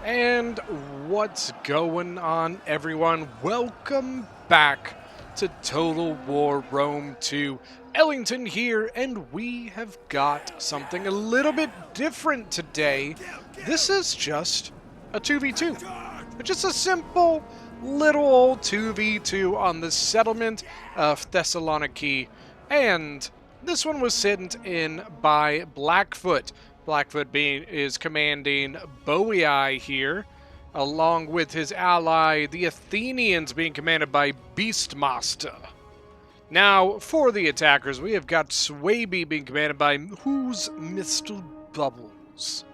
And what's going on, everyone? Welcome back to Total War Rome 2. Ellington here, and we have got something a little bit different today. This is just a 2v2. Just a simple little old 2v2 on the settlement of Thessaloniki. And this one was sent in by Blackfoot. Blackfoot is commanding Boii here, along with his ally, the Athenians, being commanded by Beastmaster. Now, for the attackers, we have got Swaby being commanded by Who's Mr. Bubbles?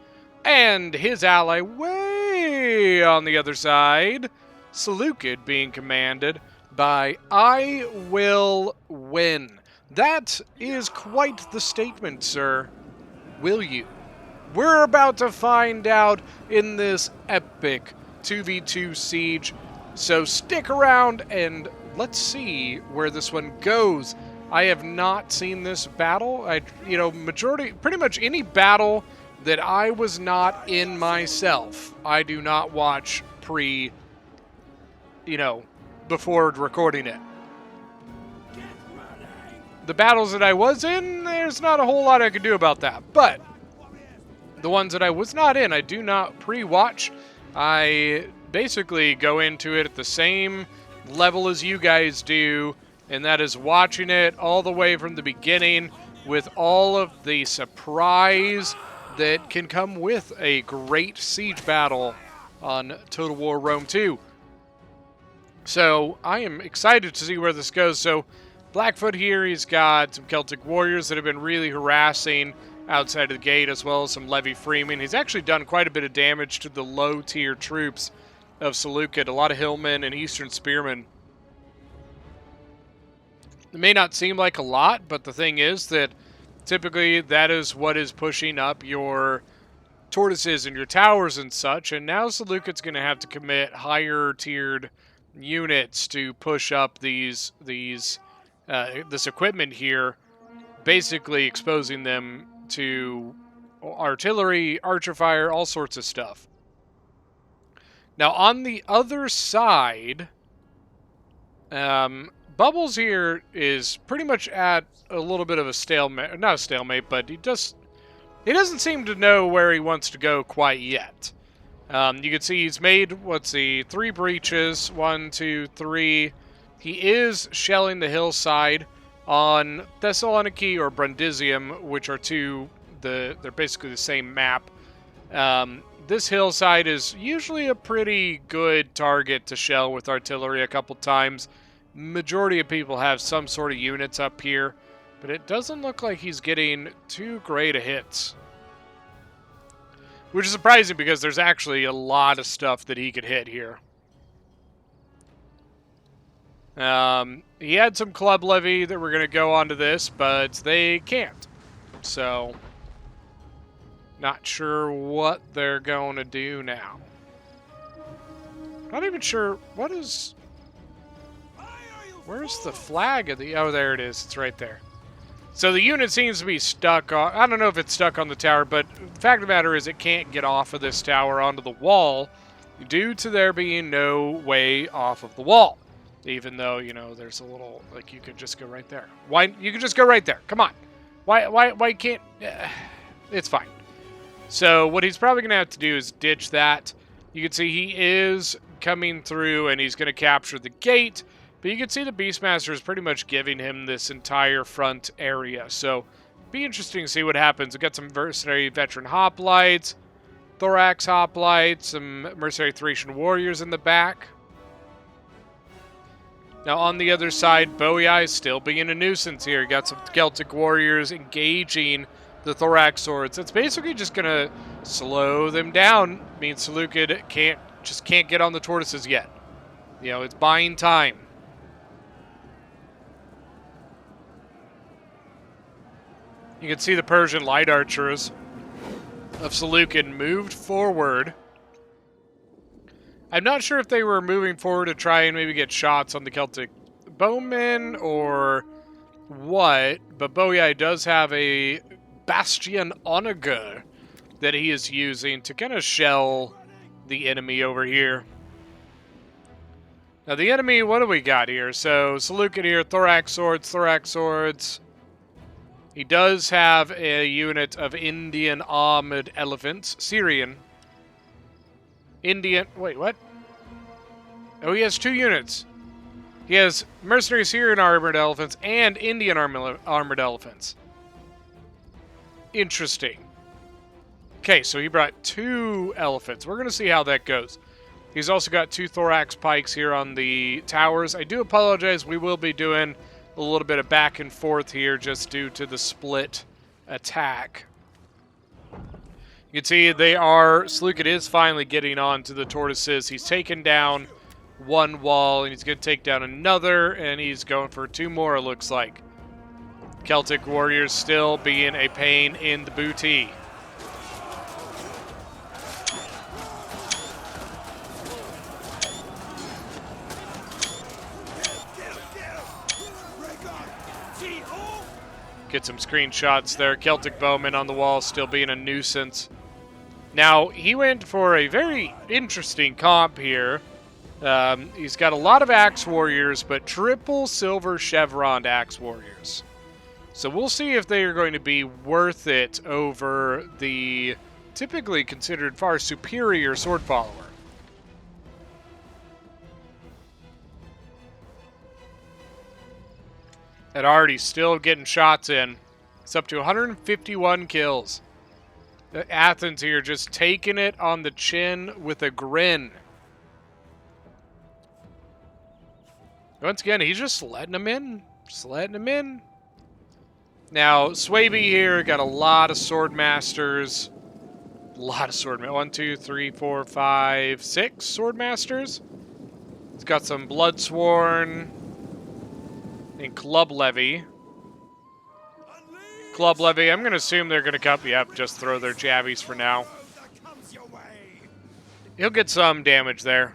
And his ally way on the other side, Seleucid, being commanded by I Will Win. That is quite the statement, sir. Will you? We're about to find out in this epic 2v2 siege, so stick around and let's see where this one goes. I have not seen this battle. Pretty much any battle that I was not in myself, I do not watch before recording it. The battles that I was in, there's not a whole lot I could do about that, but the ones that I was not in, I do not pre-watch. I basically go into it at the same level as you guys do, and that is watching it all the way from the beginning with all of the surprise that can come with a great siege battle on Total War Rome 2. So I am excited to see where this goes. So Blackfoot here, he's got some Celtic warriors that have been really harassing outside of the gate, as well as some levy freemen. He's actually done quite a bit of damage to the low-tier troops of Seleucid, a lot of hillmen and eastern spearmen. It may not seem like a lot, but the thing is that typically that is what is pushing up your tortoises and your towers and such, and now Seleucid's going to have to commit higher-tiered units to push up this equipment here, basically exposing them to artillery, archer fire, all sorts of stuff. Now, on the other side, Bubbles here is pretty much at a little bit of a stalemate. Not a stalemate, but he doesn't seem to know where he wants to go quite yet. You can see he's made, 3 breaches. 1, 2, 3. He is shelling the hillside on Thessaloniki or Brundisium, which are they're basically the same map. This hillside is usually a pretty good target to shell with artillery a couple times. Majority of people have some sort of units up here, but it doesn't look like he's getting too great of hits. Which is surprising because there's actually a lot of stuff that he could hit here. He had some club levy that were going to go onto this, but they can't. So, not sure what they're going to do now. Not even sure, where's the flag of the, oh, there it is, it's right there. So the unit seems to be stuck on, I don't know if it's stuck on the tower, but the fact of the matter is it can't get off of this tower onto the wall due to there being no way off of the wall. Even though, there's a little, like, you could just go right there. Why? You could just go right there. Come on. Why can't... it's fine. So what he's probably going to have to do is ditch that. You can see he is coming through, and he's going to capture the gate. But you can see the Beastmaster is pretty much giving him this entire front area. So be interesting to see what happens. We've got some mercenary veteran hoplites, thorax hoplites, some mercenary Thracian warriors in the back. Now, on the other side, Boii is still being a nuisance here. You got some Celtic warriors engaging the thorax swords. It's basically just going to slow them down. I mean, Seleucid can't get on the tortoises yet. It's buying time. You can see the Persian light archers of Seleucid moved forward. I'm not sure if they were moving forward to try and maybe get shots on the Celtic bowmen or what, but Boii does have a Bastion Onager that he is using to kind of shell the enemy over here. Now, the enemy, what do we got here? So, Seleucid here, thorax swords. He does have a unit of Indian armored elephants. Syrian. Indian, wait, what? Oh, he has 2 units. He has mercenary Syrian armored elephants and Indian armored elephants. Interesting. Okay, so he brought 2 elephants. We're going to see how that goes. He's also got 2 thorax pikes here on the towers. I do apologize. We will be doing a little bit of back and forth here just due to the split attack. You can see Seleucid is finally getting on to the tortoises. He's taken down 1 wall, and he's going to take down another, and he's going for 2 more, it looks like. Celtic warriors still being a pain in the booty. Get some screenshots there. Celtic bowman on the wall still being a nuisance. Now, he went for a very interesting comp here. He's got a lot of axe warriors, but triple silver chevroned axe warriors. So we'll see if they are going to be worth it over the typically considered far superior sword follower. And already still getting shots in. It's up to 151 kills. Athens here just taking it on the chin with a grin. Once again, he's just letting them in. Just letting them in. Now, Swaby here got a lot of sword masters. A lot of sword masters. 1, 2, 3, 4, 5, 6 sword masters. He's got some Bloodsworn and Club Levy. Club Levy, I'm going to assume they're going to come. Yep, just throw their jabbies for now. He'll get some damage there.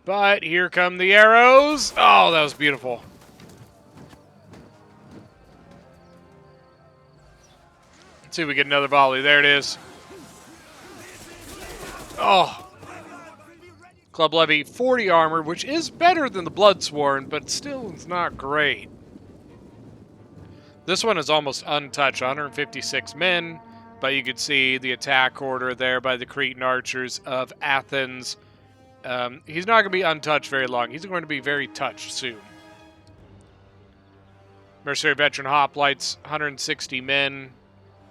But here come the arrows. Oh, that was beautiful. Let's see if we get another volley. There it is. Oh. Club Levy, 40 armor, which is better than the Bloodsworn, but still it's not great. This one is almost untouched, 156 men, but you can see the attack order there by the Cretan archers of Athens. He's not going to be untouched very long. He's going to be very touched soon. Mercenary Veteran Hoplites, 160 men.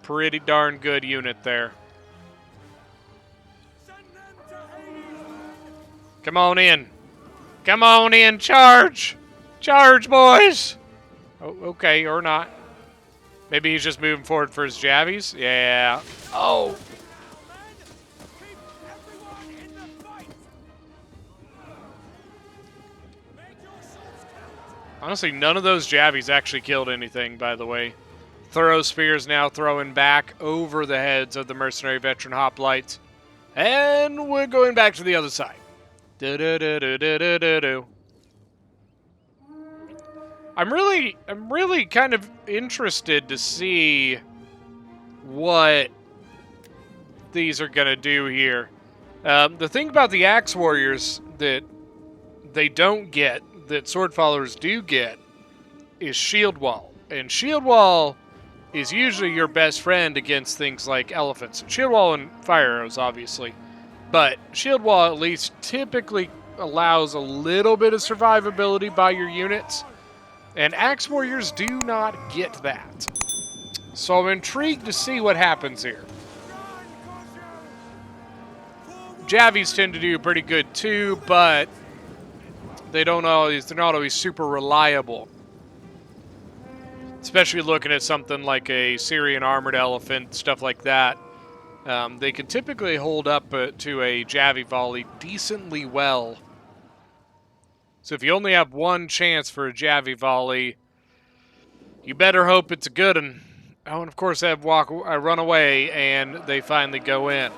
Pretty darn good unit there. Come on in. Come on in. Charge. Charge, boys. Oh, okay, or not. Maybe he's just moving forward for his jabbies. Yeah. Oh. Honestly, none of those jabbies actually killed anything, by the way. Thorough Spears now throwing back over the heads of the Mercenary Veteran Hoplites. And we're going back to the other side. Do-do-do-do-do-do-do. I'm really kind of interested to see what these are going to do here. The thing about the Axe Warriors that they don't get, that Sword Followers do get, is Shield Wall. And Shield Wall is usually your best friend against things like elephants. Shield Wall and fire arrows, obviously. But Shield Wall at least typically allows a little bit of survivability by your units. And Axe Warriors do not get that. So I'm intrigued to see what happens here. Javies tend to do pretty good too, but they're not always super reliable. Especially looking at something like a Syrian armored elephant, stuff like that. They can typically hold up to a Javi volley decently well. So if you only have one chance for a Javi volley, you better hope it's a good one. Oh, and of course I run away, and they finally go in.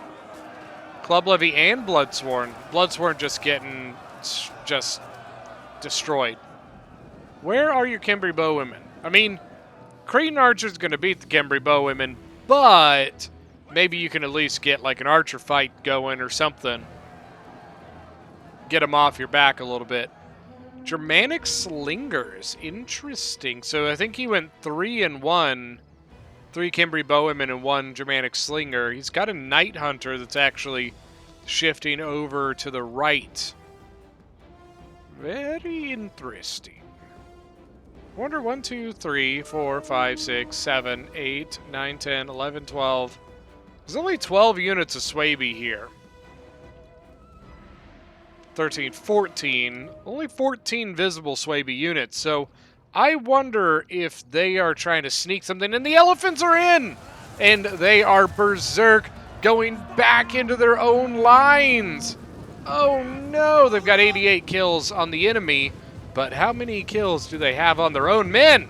Club Levy and Bloodsworn. Bloodsworn just getting destroyed. Where are your Cimbri Bowwomen? I mean, Cretan Archer's going to beat the Cimbri Bowwomen, but maybe you can at least get like an archer fight going or something. Get them off your back a little bit. Germanic Slingers. Interesting. So I think he went 3 and 1. 3 Cimbri Bowmen and 1 Germanic Slinger. He's got a Night Hunter that's actually shifting over to the right. Very interesting. I wonder 1, 2, 3, 4, 5, 6, 7, 8, 9, 10, 11, 12. There's only 12 units of Swaby here. 13, 14. Only 14 visible Swaby units. So I wonder if they are trying to sneak something. And the elephants are in! And they are berserk, going back into their own lines. Oh no, they've got 88 kills on the enemy. But how many kills do they have on their own men?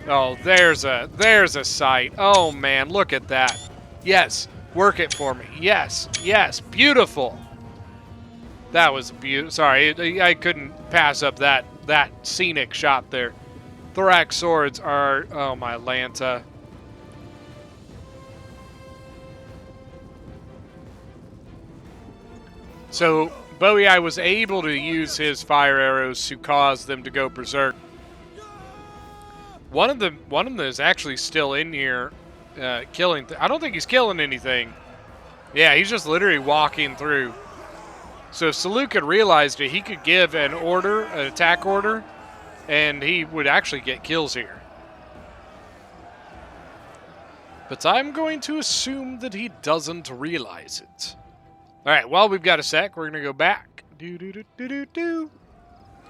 Oh, there's a sight. Oh man, look at that. Yes, work it for me. Yes, yes, beautiful. That was beautiful. Sorry, I couldn't pass up that scenic shot there. Thorax swords are, oh my Lanta. So Bowie was able to use his fire arrows to cause them to go berserk. One of them is actually still in here, killing. I don't think he's killing anything. Yeah, he's just literally walking through. So if Seleucid had realized it, he could give an order, an attack order, and he would actually get kills here. But I'm going to assume that he doesn't realize it. All right, well, we've got a sec. We're going to go back. Do.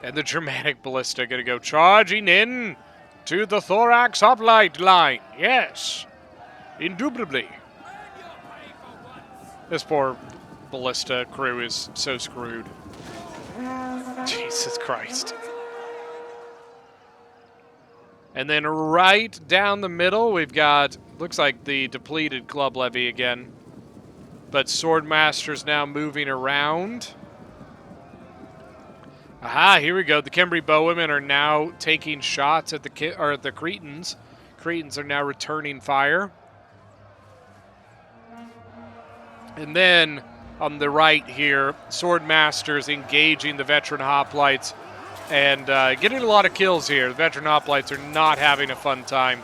And the Germanic Ballista going to go charging in to the Thorax Hoplite line. Yes, indubitably. This poor Ballista crew is so screwed. Jesus Christ. And then right down the middle, we've got, looks like the depleted Club Levy again. But Swordmaster's now moving around. Aha, here we go. The Cimbri Bowmen are now taking shots at the Cretans. Cretans are now returning fire. And then on the right here, Swordmaster's engaging the veteran hoplites and getting a lot of kills here. The veteran hoplites are not having a fun time.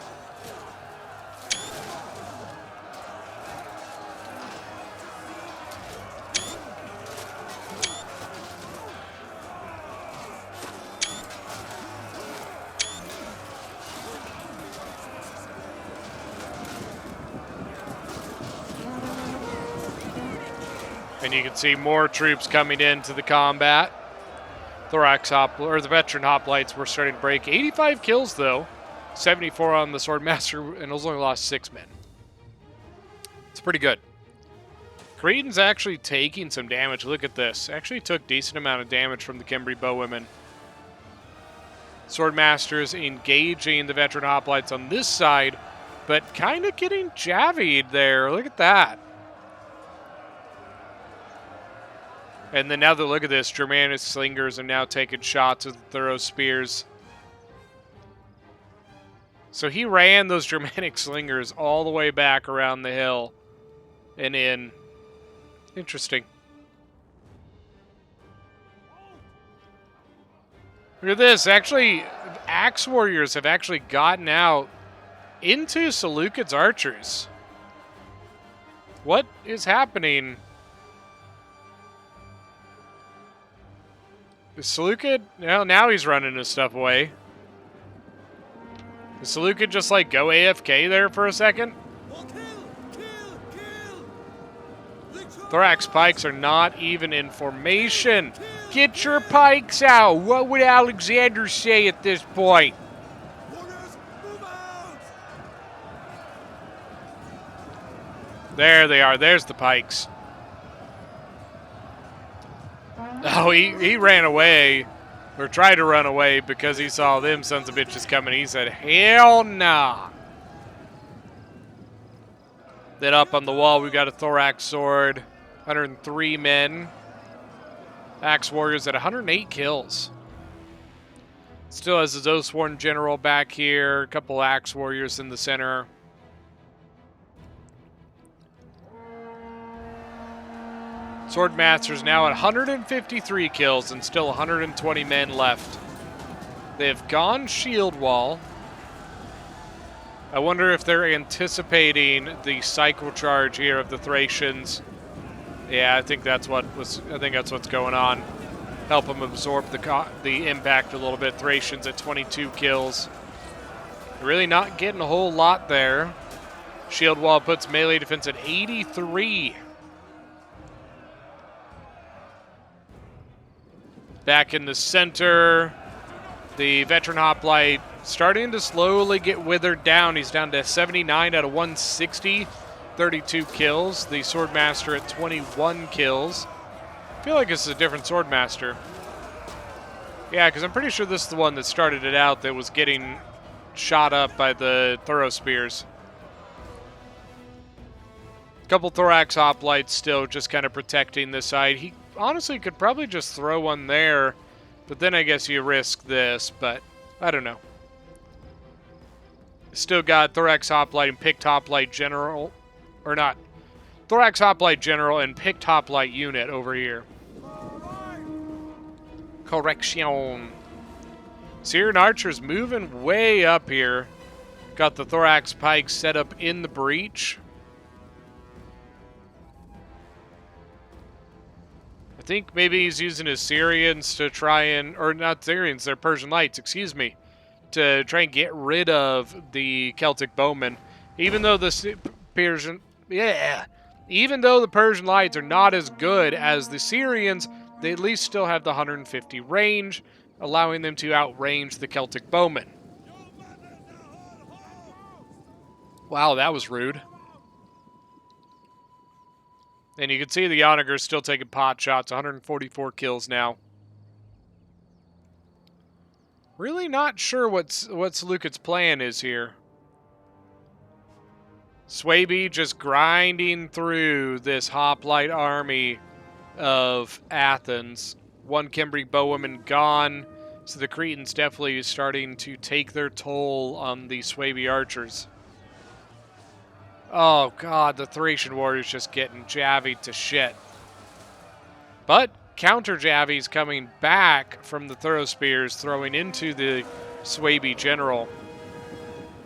And you can see more troops coming into the combat. The veteran hoplites were starting to break. 85 kills, though. 74 on the Swordmaster, and only lost 6 men. It's pretty good. Cretan's actually taking some damage. Look at this. Actually took decent amount of damage from the Cimbri Bowwomen. Swordmaster's engaging the veteran hoplites on this side, but kind of getting javied there. Look at that. And then now that look at this, Germanic Slingers are now taking shots with Thorough Spears. So he ran those Germanic Slingers all the way back around the hill and in. Interesting. Look at this. Actually, Axe Warriors have actually gotten out into Seleucid's archers. What is happening? Is Seleucid? Now he's running his stuff away. Does Seleucid just like go AFK there for a second? Thorax pikes are not even in formation. Get your pikes out. What would Alexander say at this point? There they are. There's the pikes. Oh, he ran away, or tried to run away because he saw them sons of bitches coming. He said, hell nah. Then up on the wall, we got a Thorax sword, 103 men. Axe Warriors at 108 kills. Still has his Oathsworn General back here, a couple Axe Warriors in the center. Swordmaster's now at 153 kills and still 120 men left. They've gone shield wall. I wonder if they're anticipating the cycle charge here of the Thracians. Yeah, I think that's what's going on. Help them absorb the impact a little bit. Thracians at 22 kills. Really not getting a whole lot there. Shield wall puts melee defense at 83. Back in the center, the veteran hoplite starting to slowly get withered down. He's down to 79 out of 160, 32 kills. The Swordmaster at 21 kills. I feel like this is a different Swordmaster. Yeah, because I'm pretty sure this is the one that started it out that was getting shot up by the Thorough Spears. A couple Thorax Hoplites still just kind of protecting this side. He honestly could probably just throw one there, but then I guess you risk this, but I don't know. Still got Thorax Hoplite and Picked Hoplite General, or not. Thorax Hoplite General and Picked Hoplite unit over here. Correction. Syrian Archers moving way up here. Got the Thorax Pikes set up in the breach. I think maybe he's using his Syrians to try and, or not Syrians, they're Persian Lights, excuse me, to try and get rid of the Celtic Bowmen. Even though the Persian Lights are not as good as the Syrians, they at least still have the 150 range, allowing them to outrange the Celtic Bowmen. Wow, that was rude. And you can see the Onagers still taking pot shots, 144 kills now. Really not sure what Seleucid's plan is here. Swaby just grinding through this hoplite army of Athens. One Cimbri bowwoman gone, so the Cretans definitely starting to take their toll on the Swaby archers. Oh god, the Thracian warriors just getting javied to shit. But counter javies coming back from the Thorough Spears, throwing into the Swaby general.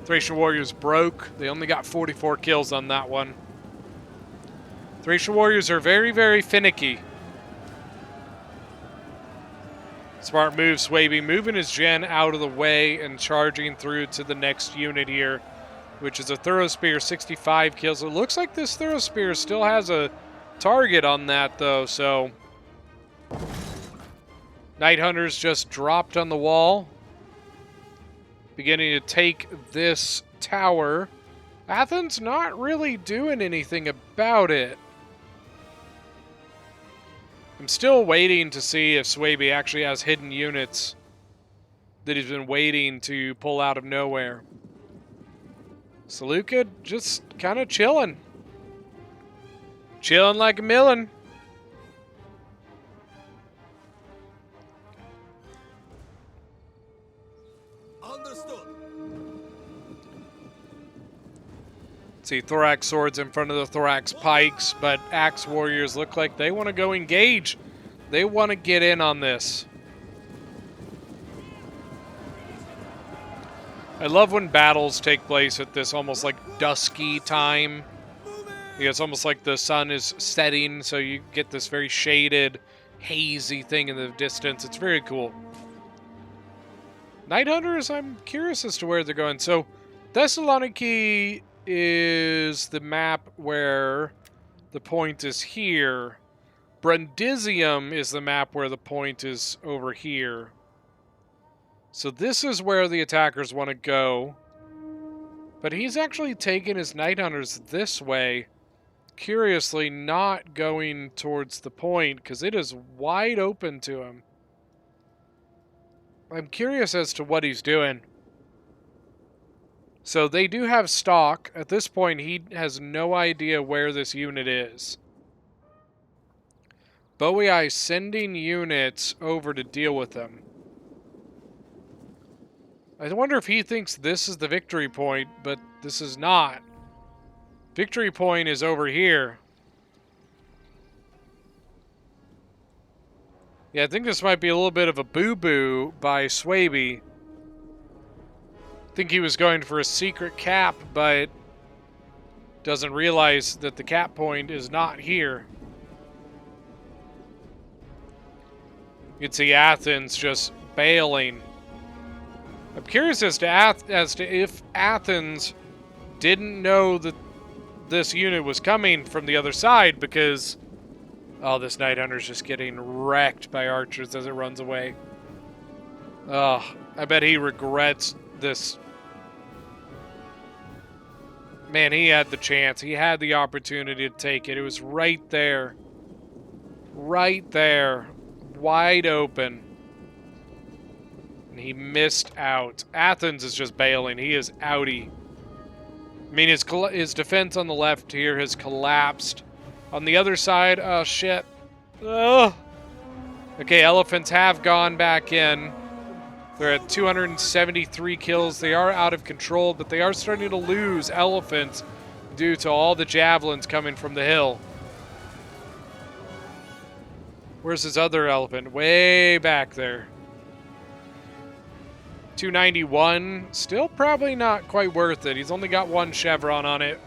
Thracian warriors broke. They only got 44 kills on that one. Thracian warriors are very, very finicky. Smart move, Swaby, moving his gen out of the way and charging through to the next unit here, which is a Thorough Spear, 65 kills. It looks like this Thorough Spear still has a target on that, though, so Night Hunters just dropped on the wall, beginning to take this tower. Athens not really doing anything about it. I'm still waiting to see if Swaby actually has hidden units that he's been waiting to pull out of nowhere. Seleucid just kind of chilling. Chilling like a millin. Understood. See Thorax swords in front of the Thorax pikes, but Axe warriors look like they want to go engage. They want to get in on this. I love when battles take place at this almost like dusky time. It's almost like the sun is setting, so you get this very shaded, hazy thing in the distance. It's very cool. Night Hunters, I'm curious as to where they're going. So, Thessaloniki is the map where the point is here. Brundisium is the map where the point is over here. So this is where the attackers want to go. But he's actually taking his Night Hunters this way. Curiously, not going towards the point, because it is wide open to him. I'm curious as to what he's doing. So they do have stock. At this point, he has no idea where this unit is. Boei sending units over to deal with them. I wonder if he thinks this is the victory point, but this is not. Victory point is over here. Yeah, I think this might be a little bit of a boo-boo by Swaby. I think he was going for a secret cap, but doesn't realize that the cap point is not here. You can see Athens just bailing. I'm curious as to if Athens didn't know that this unit was coming from the other side, because this Night Hunter's just getting wrecked by archers as it runs away. I bet he regrets this. Man, he had the chance. He had the opportunity to take it. It was right there. Right there. Wide open. And he missed out. Athens is just bailing. He is outie. I mean, his defense on the left here has collapsed. On the other side, oh shit. Ugh. Okay, elephants have gone back in. They're at 273 kills. They are out of control, but they are starting to lose elephants due to all the javelins coming from the hill. Where's his other elephant? Way back there. 291. Still probably not quite worth it. He's only got one chevron on it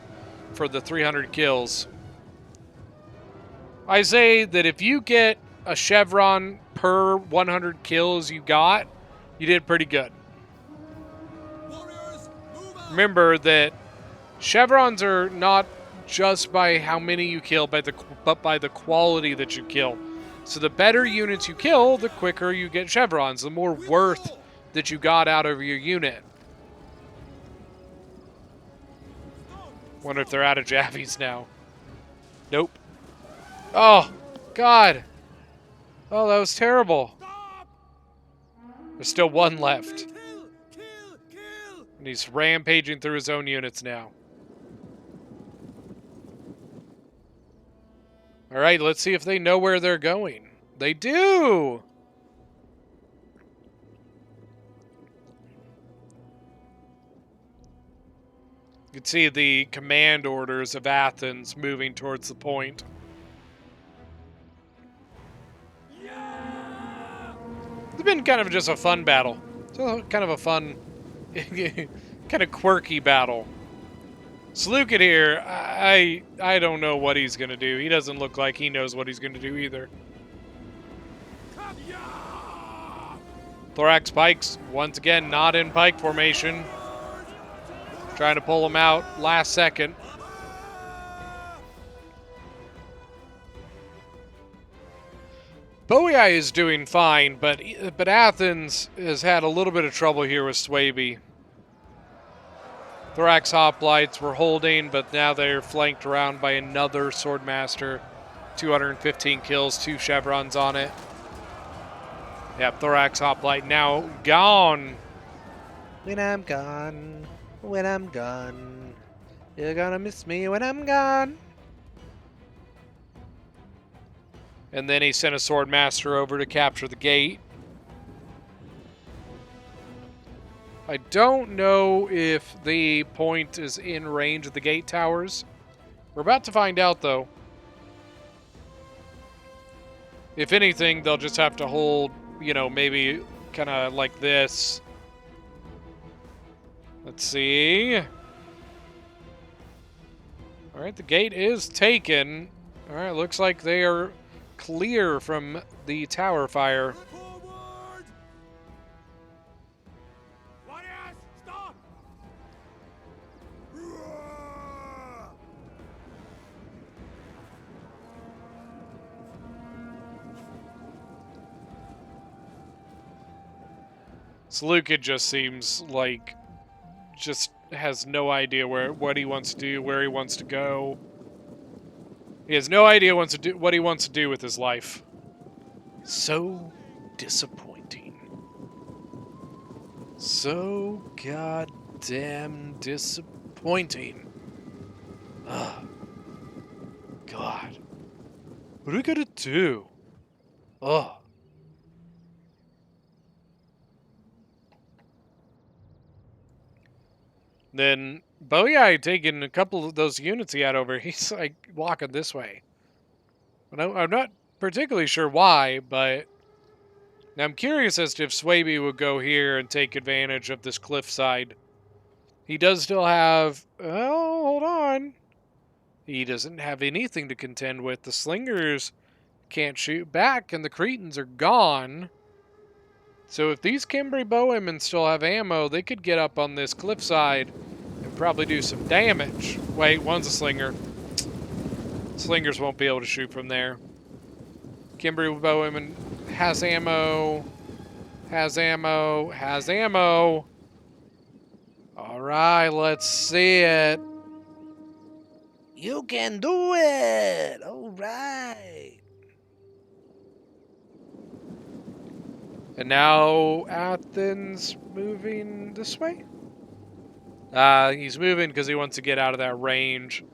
for the 300 kills. I say that if you get a chevron per 100 kills you got, you did pretty good. Remember that chevrons are not just by how many you kill, but by the quality that you kill. So the better units you kill, the quicker you get chevrons, the more worth that you got out of your unit. Wonder if they're out of Javies now. Nope. Oh, God. Oh, that was terrible. There's still one left. And he's rampaging through his own units now. All right, let's see if they know where they're going. They do! You can see the command orders of Athens moving towards the point. It's been kind of just a fun battle. So kind of a fun, kind of quirky battle. Seleucid here, I don't know what he's going to do. He doesn't look like he knows what he's going to do either. Thorax pikes, once again, not in pike formation. Trying to pull him out last second. Boei is doing fine, but Athens has had a little bit of trouble here with Swaby. Thorax hoplites were holding, but now they're flanked around by another Swordmaster. 215 kills, 2 chevrons on it. Yep, Thorax hoplite now gone. When I'm gone, when I'm gone, you're gonna miss me when I'm gone. And then he sent a Swordmaster over to capture the gate. I don't know if the point is in range of the gate towers. We're about to find out, though. If anything, they'll just have to hold, you know, maybe kind of like this. Let's see. All right, the gate is taken. All right, looks like they are clear from the tower fire. Stop! Seleucid just seems like just has no idea what he wants to do, where he wants to go. He has no idea what he wants to do with his life. So disappointing. So goddamn disappointing. Ugh. God. What are we gonna do? Ugh. Then Boei taking a couple of those units he had over, he's like walking this way. But I'm not particularly sure why, but Now I'm curious as to if Swaby would go here and take advantage of this cliffside. He does still have... Oh, hold on. He doesn't have anything to contend with. The slingers can't shoot back, and the Cretans are gone. So if these Cimbri bowmen still have ammo, they could get up on this cliffside and probably do some damage. Wait, one's a slinger. Slingers won't be able to shoot from there. Cimbri bowman has ammo. Has ammo. Has ammo. Alright, let's see it. You can do it! Alright. And now Athens moving this way? He's moving because he wants to get out of that range.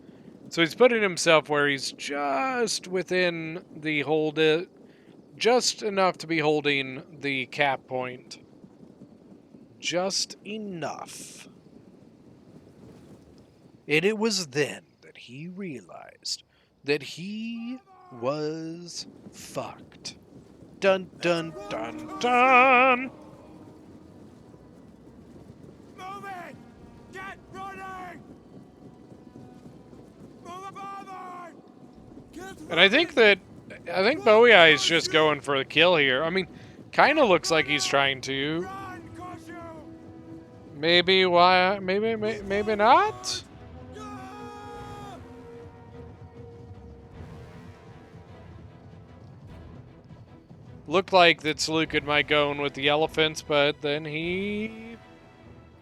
So he's putting himself where he's just within the hold it, just enough to be holding the cap point. Just enough. And it was then that he realized that he was fucked. Dun dun dun dun! Moving! Get running! Move forward! And I think Bowie Eye is just going for the kill here. I mean, kind of looks like he's trying to. Run, Khonshu! Maybe why? Maybe not. Looked like that Seleucid might go in with the elephants, but then he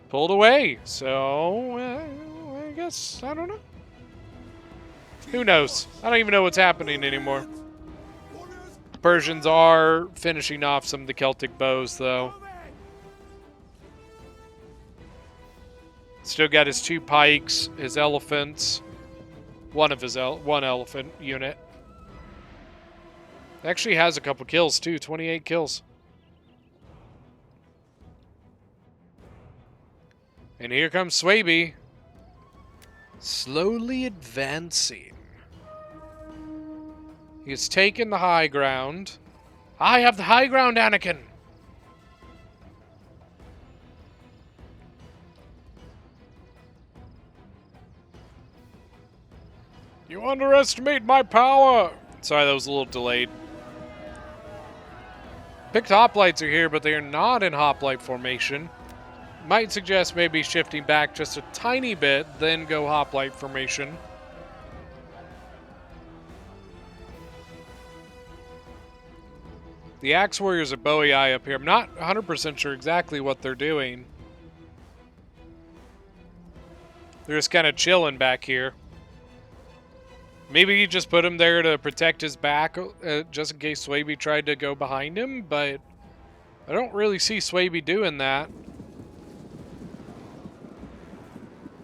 pulled away. So I guess I don't know. Who knows? I don't even know what's happening anymore. Persians are finishing off some of the Celtic bows, though. Still got his 2 pikes, his elephants, one elephant unit. Actually has a couple kills too, 28 kills. And here comes Swaby, slowly advancing. He's taken the high ground. I have the high ground, Anakin! You underestimate my power! Sorry, that was a little delayed. Picked hoplites are here, but they are not in hoplite formation. Might suggest maybe shifting back just a tiny bit, then go hoplite formation. The Axe Warriors are Bowie Eye up here. I'm not 100% sure exactly what they're doing. They're just kind of chilling back here. Maybe he just put him there to protect his back, just in case Swaby tried to go behind him, but I don't really see Swaby doing that.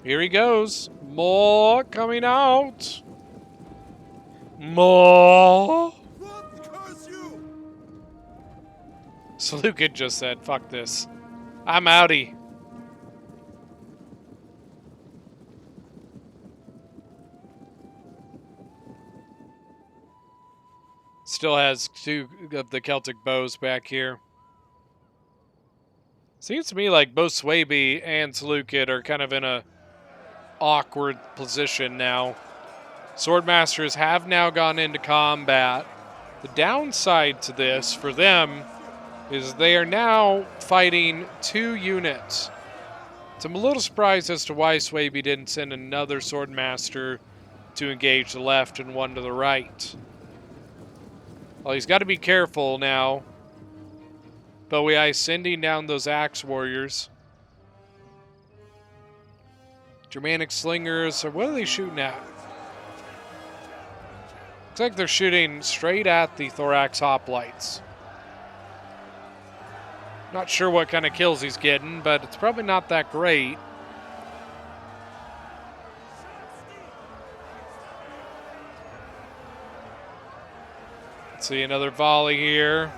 Here he goes. More coming out. More. Seleucid just said, fuck this. I'm outie. Still has 2 of the Celtic bows back here. Seems to me like both Swaby and Seleucid are kind of in a awkward position now. Swordmasters have now gone into combat. The downside to this for them is they are now fighting 2 units. So I'm a little surprised as to why Swaby didn't send another Swordmaster to engage the left and one to the right. Well, he's got to be careful now. Bowie Eye sending down those Axe Warriors. Germanic Slingers, or what are they shooting at? Looks like they're shooting straight at the Thorax Hoplites. Not sure what kind of kills he's getting, but it's probably not that great. Let's see, another volley here.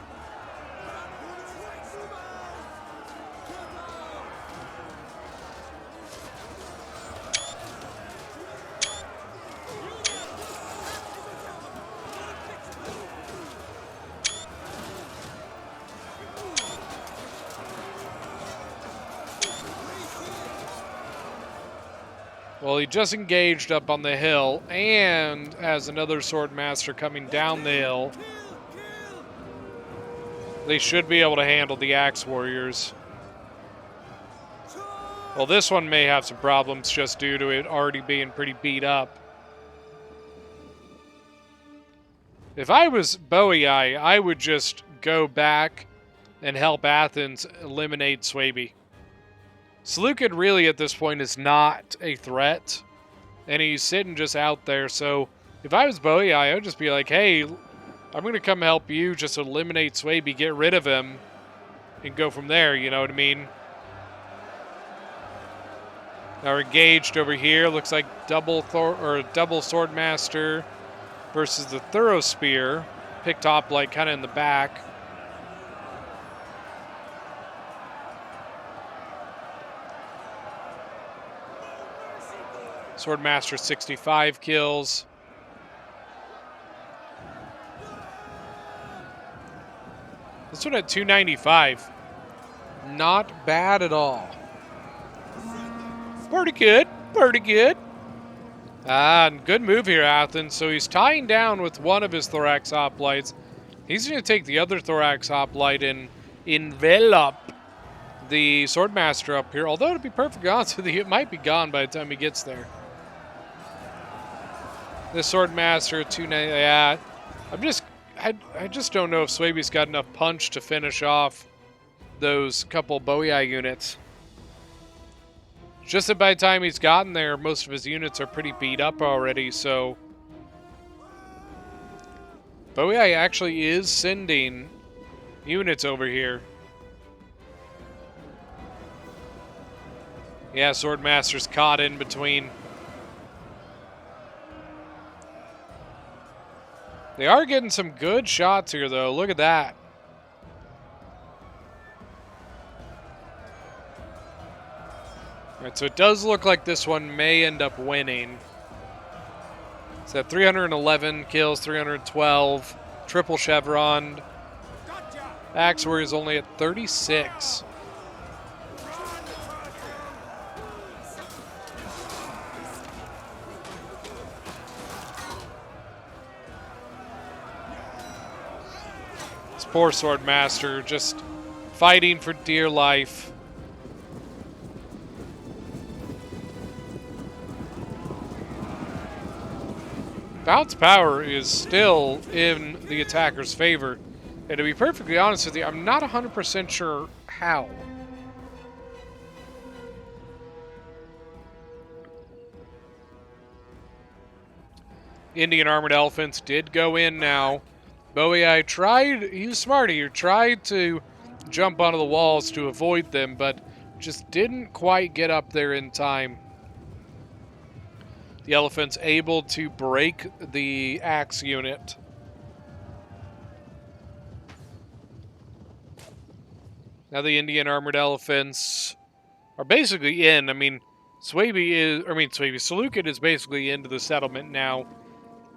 Well, he just engaged up on the hill and has another Swordmaster coming down the hill. They should be able to handle the Axe Warriors. Well, this one may have some problems just due to it already being pretty beat up. If I was Bowie, I would just go back and help Athens eliminate Swaby. Seleucid really at this point is not a threat, and he's sitting just out there. So if I was Bowie, I would just be like, hey, I'm going to come help you, just eliminate Swaby, get rid of him, and go from there, you know what I mean? Now we're engaged over here. Looks like double Swordmaster versus the Thorough Spear. Picked up like kind of in the back. Swordmaster 65 kills. This one at 295. Not bad at all. Pretty good. Pretty good. And good move here, Athens. So he's tying down with one of his Thorax Hoplites. He's going to take the other Thorax Hoplite and envelop the Swordmaster up here. Although, to be perfectly honest with you, it might be gone by the time he gets there. This Swordmaster, 290. Yeah, I just don't know if Swaby's got enough punch to finish off those couple Bowie units. Just that by the time he's gotten there, most of his units are pretty beat up already, so Bowie actually is sending units over here. Yeah, Swordmaster's caught in between. They are getting some good shots here, though. Look at that. All right, so it does look like this one may end up winning. It's at 311 kills, 312, triple chevron. Axe Warrior is only at 36. This poor Swordmaster just fighting for dear life. Bounce power is still in the attacker's favor. And to be perfectly honest with you, I'm not 100% sure how. Indian Armored Elephants did go in now. Bowie tried, he was smart here, tried to jump onto the walls to avoid them, but just didn't quite get up there in time. The Elephant's able to break the Axe unit. Now the Indian Armored Elephants are basically in. Seleucid is basically into the settlement now.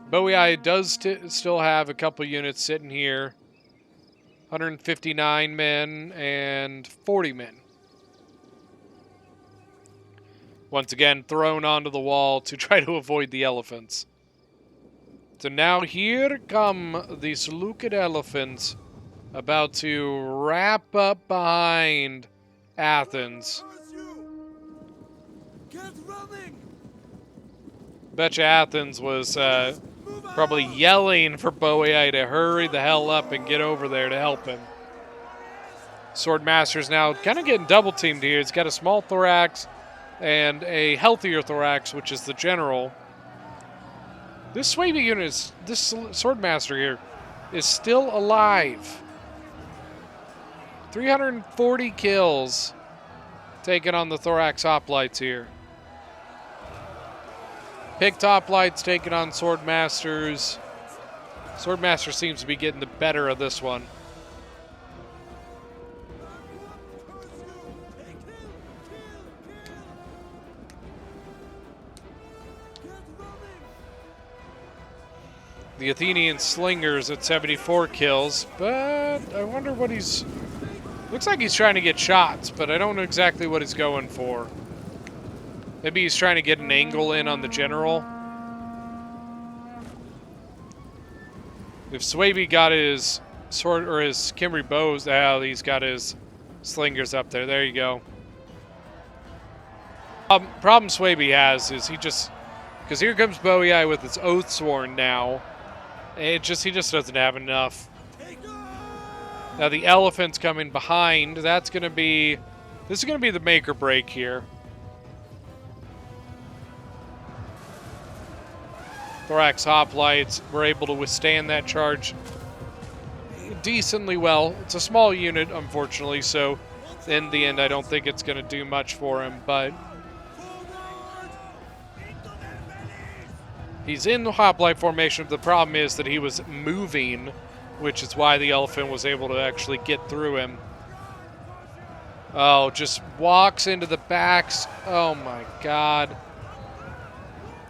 Bowie does still have a couple units sitting here. 159 men and 40 men. Once again, thrown onto the wall to try to avoid the elephants. So now here come the Seleucid Elephants, about to wrap up behind Athens. Betcha Athens was probably yelling for Bowie to hurry the hell up and get over there to help him. Swordmaster's now kind of getting double teamed here. He's got a small thorax and a healthier thorax, which is the general. This Swaby unit, this Swordmaster here, is still alive. 340 kills taken on the Thorax Hoplites here. Picked Hoplites taken on Swordmasters. Swordmaster seems to be getting the better of this one. The Athenian Slingers at 74 kills, but I wonder what he's... Looks like he's trying to get shots, but I don't know exactly what he's going for. Maybe he's trying to get an angle in on the general. If Swaby got his sword or his Kimry bows, he's got his slingers up there. There you go. Problem Swaby has is he just, because here comes Boei with his Oathsworn now. He just doesn't have enough. Now the elephant's coming behind. This is gonna be the make or break here. Thorax Hoplites were able to withstand that charge decently well. It's a small unit, unfortunately, so in the end I don't think it's gonna do much for him, but he's in the hoplite formation. The problem is that he was moving, which is why the elephant was able to actually get through him. Oh, just walks into the backs. Oh my god.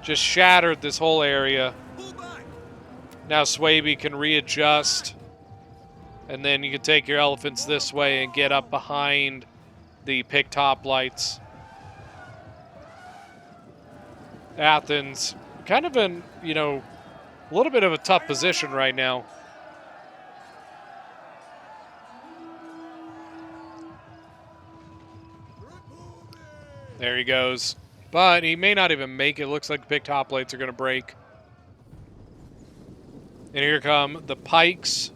Just shattered this whole area. Now Swaby can readjust. And then you can take your elephants this way and get up behind the picked hoplites. Athens, kind of in, a little bit of a tough position right now. There he goes. But he may not even make it. Looks like the picked hoplites are going to break. And here come the pikes.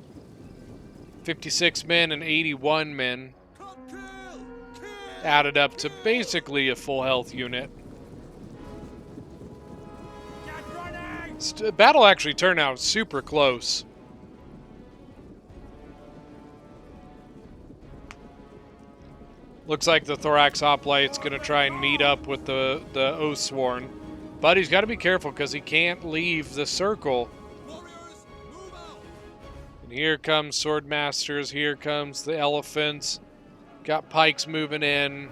56 men and 81 men. Added up to basically a full health unit. Battle actually turned out super close. Looks like the Thorax Hoplite's going to try and meet up with the Oathsworn. But he's got to be careful because he can't leave the circle. And here comes Swordmasters. Here comes the elephants. Got pikes moving in.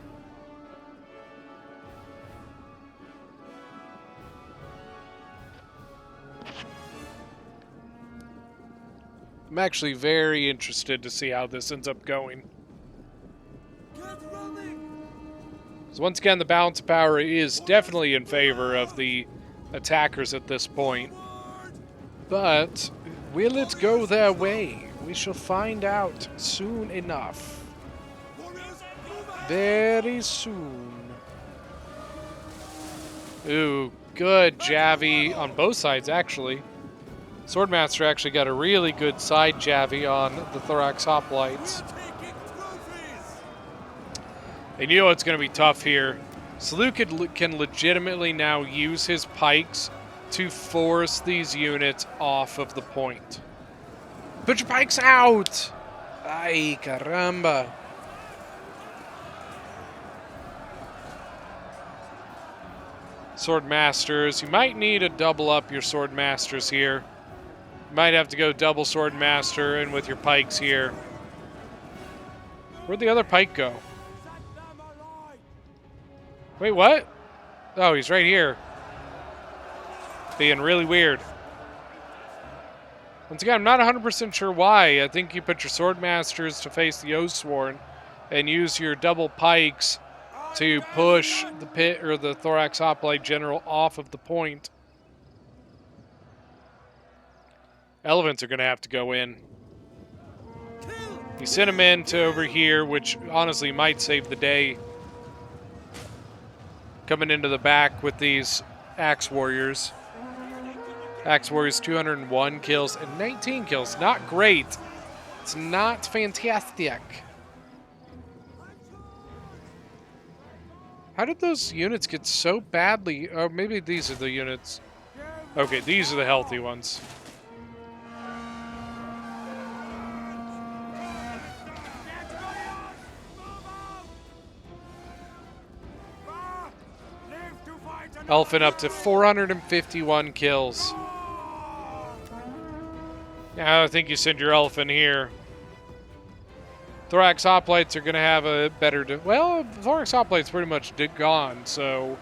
I'm actually very interested to see how this ends up going. So once again, the balance of power is definitely in favor of the attackers at this point. But will it go their way? We shall find out soon enough. Very soon. Ooh, good Javi on both sides, actually. Swordmaster actually got a really good side Javi on the Thorax Hoplites. And you know it's going to be tough here. Seleucid can legitimately now use his pikes to force these units off of the point. Put your pikes out! Ay, caramba. Swordmasters. You might need to double up your Swordmasters here. You might have to go double Swordmaster and with your pikes here. Where'd the other pike go? Wait, what? Oh, he's right here. Being really weird. Once again, I'm not 100% sure why. I think you put your Swordmasters to face the Oathsworn and use your double pikes to push the pit or the Thorax Hoplite General off of the point. Elephants are going to have to go in. You sent them in to over here, which honestly might save the day. Coming into the back with these Axe Warriors. Axe Warriors 201 kills and 19 kills. Not great. It's not fantastic. How did those units get so badly? Oh, maybe these are the units. Okay, these are the healthy ones. Elephant up to 451 kills. Now I think you send your elephant here. Thorax Hoplites are going to have a better... well, Thorax Hoplite's pretty much gone, so...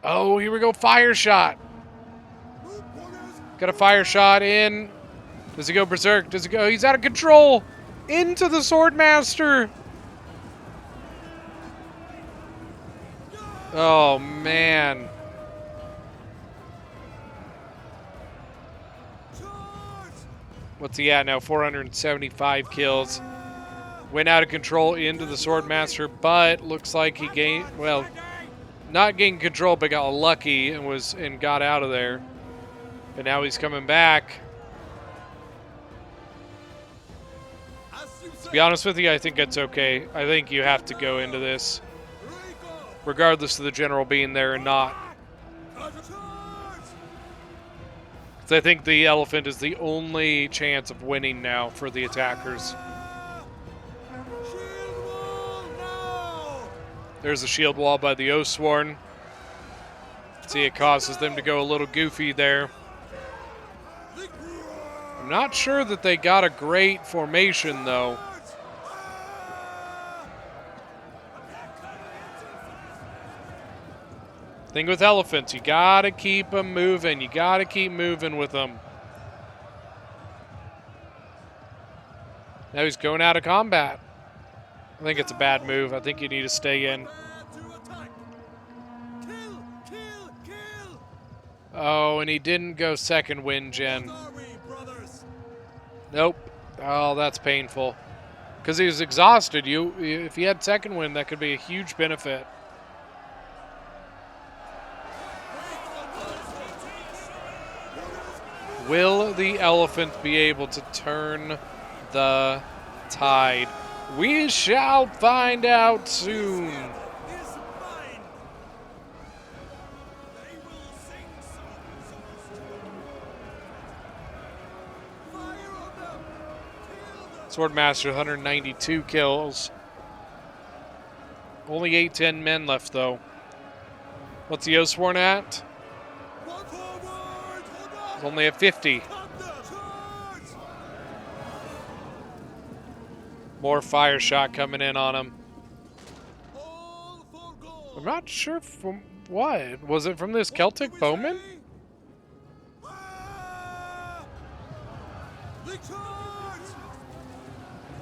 oh, here we go. Fire shot. Got a fire shot in. Does he go berserk? Does he go... he's out of control. Into the Swordmaster. Oh, man. What's he at now? 475 kills. Went out of control into the Swordmaster, but looks like he gained, well, not gained control, but got lucky and got out of there. But now he's coming back. To be honest with you, I think it's okay. I think you have to go into this, regardless of the general being there or not. Because I think the elephant is the only chance of winning now for the attackers. There's the shield wall by the Oathsworn. See, it causes them to go a little goofy there. I'm not sure that they got a great formation, though. Thing with elephants, you gotta keep them moving. You gotta keep moving with them. Now he's going out of combat. I think it's a bad move. I think you need to stay in. Oh, and he didn't go second wind gen. Nope. Oh, that's painful. Because he was exhausted. If he had second wind, that could be a huge benefit. Will the elephant be able to turn the tide? We shall find out soon. Swordmaster, 192 kills. Only 810 men left, though. What's the Oathsworn at? He's only at 50. More fire shot coming in on him. I'm not sure from what. Was it from this Celtic bowman?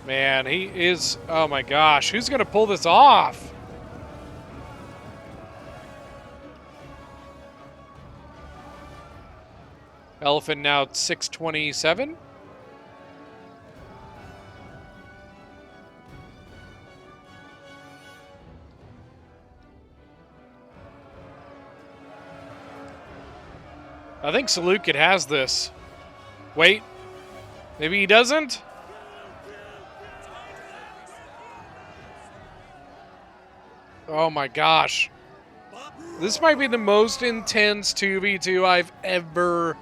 Man, he is... Oh my gosh, who's going to pull this off? Elephant now at 627. I think Seleucid has this. Wait. Maybe he doesn't? Oh my gosh. This might be the most intense 2v2 I've ever...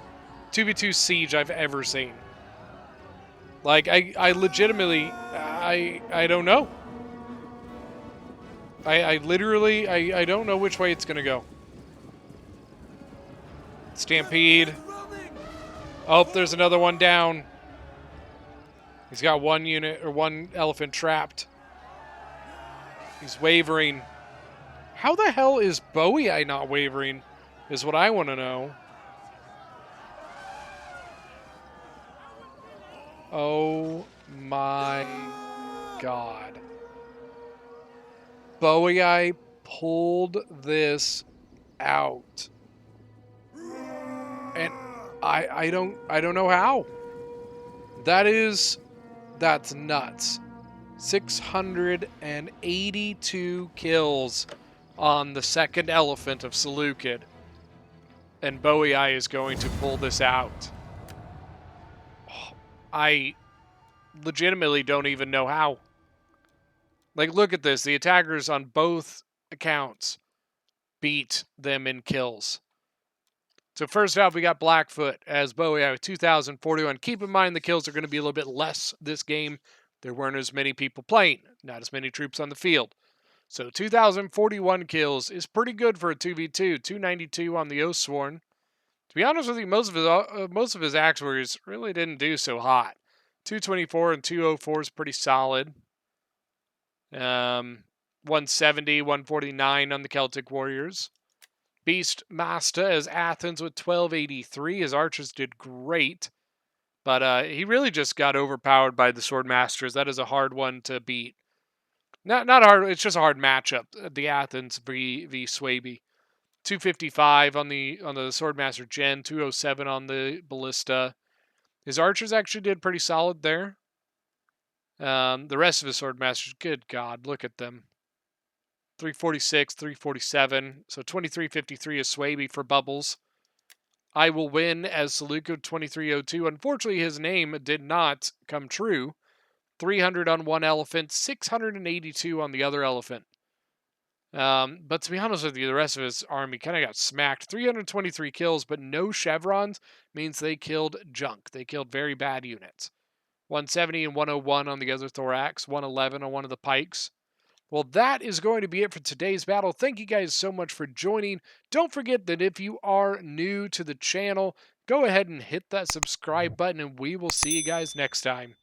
2v2 Siege I've ever seen. Like, I legitimately... I don't know. I literally... I don't know which way it's going to go. Stampede. Oh, there's another one down. He's got one unit, or one elephant trapped. He's wavering. How the hell is Bowie not wavering, is what I want to know. Oh my god. Bowie pulled this out. And I don't know how. That's nuts. 682 kills on the second elephant of Seleucid. And Bowie is going to pull this out. I legitimately don't even know how. Like, look at this. The attackers on both accounts beat them in kills. So first off, we got Blackfoot as Bowie with 2,041. Keep in mind the kills are going to be a little bit less this game. There weren't as many people playing, not as many troops on the field. So 2,041 kills is pretty good for a 2v2. 292 on the Oathsworn. To be honest with you, most of his axe warriors really didn't do so hot. 224 and 204 is pretty solid. 170, 149 on the Celtic warriors. Beast Master as Athens with 1283. His archers did great. But he really just got overpowered by the Swordmasters. That is a hard one to beat. Not hard. It's just a hard matchup. The Athens v Swaby. 255 on the Swordmaster Gen, 207 on the Ballista. His archers actually did pretty solid there. The rest of his Swordmasters, good God, look at them. 346, 347. So 2353 is Swaby for Bubbles. I will win as Saluko 2302. Unfortunately, his name did not come true. 300 on one elephant, 682 on the other elephant. But to be honest with you, the rest of his army kind of got smacked. 323 kills, but no chevrons means they killed junk. They killed very bad units. 170 and 101 on the other thorax, 111 on one of the pikes. Well, that is going to be it for today's battle. Thank you guys so much for joining. Don't forget that if you are new to the channel, go ahead and hit that subscribe button, and we will see you guys next time.